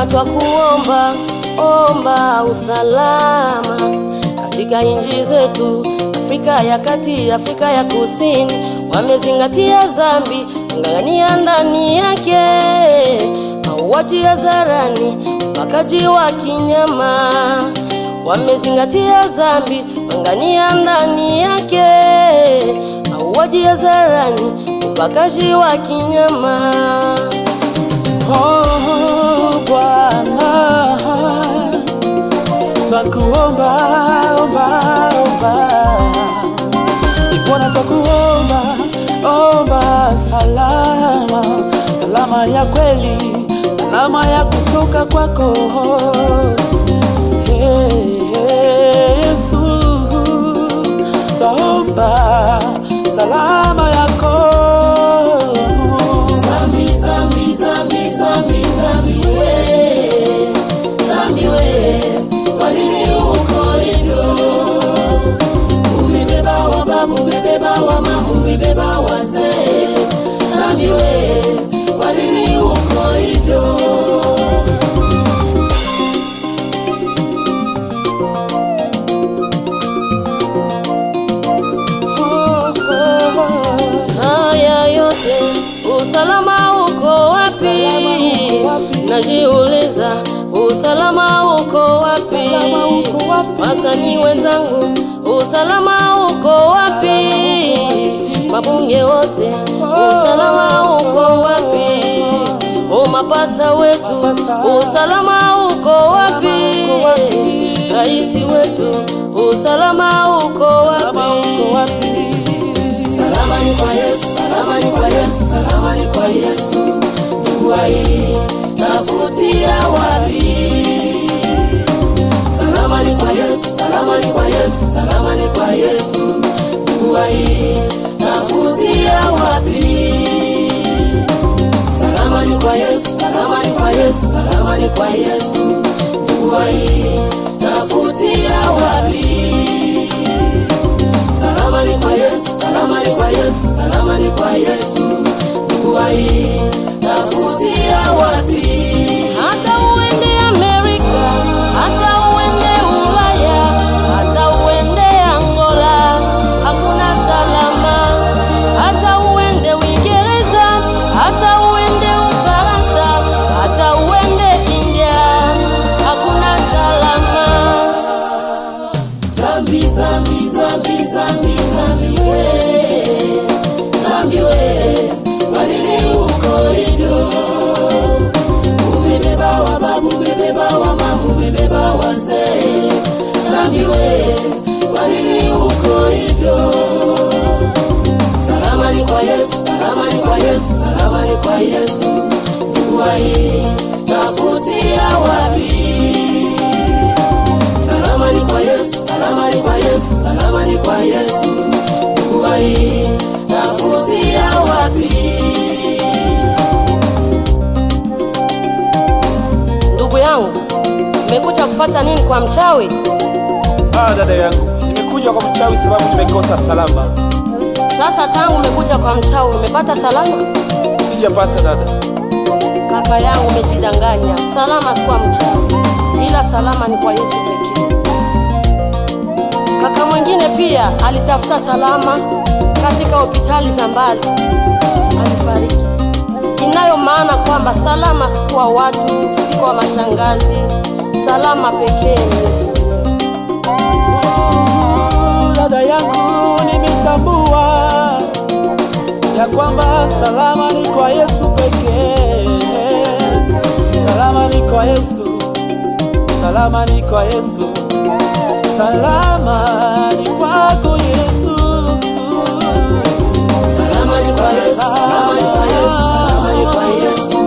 Bwana twakuomba, omba usalama katika nchi zetu, Afrika ya Kati, Afrika ya Kusini. Wamezingatia dhambi, ng'ang'ania ndani yake, mauaji hadharani, ubakaji wa kinyama. Wamezingatia dhambi, ng'ang'ania ndani yake, mauaji hadharani, ubakaji wa kinyama. Oh Bwana, twakuomba, Bwana twakuomba, salama ya kweli, salama ya kutoka kwako. Yesu, twaomba salama yako. Umebeba wazee, zambi we, kwa nini uko hivyo? Haya yote, usalama uko wapi? Najiuliza, usalama uko wapi? Wasanii wenzangu, usalama uko wapi? Mabunge wote, usalama uko wapi? Mapasa wetu, usalama uko wapi? Raisi wetu, usalama uko wapi? Salama ni kwa Yesu, salama ni kwa Yesu, salama ni kwa Yesu. Dua hii tafutia wapi? Salama ni kwa Yesu, salama ni kwa Yesu, salama ni kwa Yesu. Dua hii tafutia wapi? Salama ni kwa Yesu, salama ni kwa Yesu, salama ni kwa Yesu. Dua hii tafutia wapi? Salama ni kwa Yesu, salama ni kwa Yesu, salama ni kwa Yesu. Dua hii tafutia wapi? Hata uende Amerika, hata uende Ulaya, hata uende Angola, hakuna salama. Hata uende Uingereza, hata uende Ufaransa, hata uende India, hakuna salama. Zambi, zambi, zambi, zambi, zambi we, zambi we, kwa nini uko hivyo? Umebeba wa babu, umebeba wa mamu, umebeba wazee. Zambi we, kwa nini uko hivyo? Salama ni kwa Yesu, salama ni kwa Yesu, salama ni kwa Yesu. Dua hii tafutia wapi? Salama ni kwa Yesu, salama ni kwa Yesu, salama ni kwa Yesu. Dua hii tafutia wapi? Ndugu yangu, umekuja kufuata nini kwa mchawi? Dada yangu, nimekuja kwa mchawi sababu nimekosa salama. Sasa tangu umekuja kwa mchawi umepata salama? Sijapata dada. Kaka yangu, umejidanganya. Salama si kwa mchawi, ila salama ni kwa Yesu pekee. Kaka mwingine pia alitafuta salama katika hospitali za mbali, alifariki. Inayo maana kwamba salama si kwa watu, si kwa mashangazi. Salama pekee ni Yesu. Dada yangu, nimetambua ya kwamba salama ni kwa Yesu pekee. Salama ni kwa Yesu, salama ni kwa Yesu, salama ni kwako Yesu. Salama ni kwa Yesu, salama ni kwa Yesu, salama ni kwa Yesu.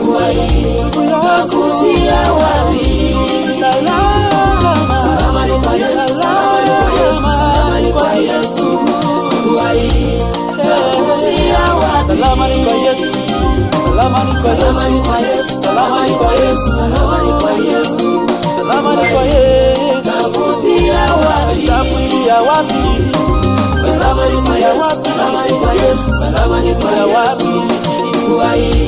Dua hii tafutia wapi? Salama ni kwa Yesu, salama ni kwa Yesu, salama ni kwa Yesu. Dua hii tafutia wapi? Salama ni kwa Yesu, salama ni kwa Yesu, salama ni kwa Yesu, salama ni kwa Yesu, salama ni kwa Yesu. salama ni kwa Yesu. Tafutia wapi? Tafutia wapi? Salama ni kwa Yesu, salama ni kwa Yesu, salama ni kwa Yesu. Dua hii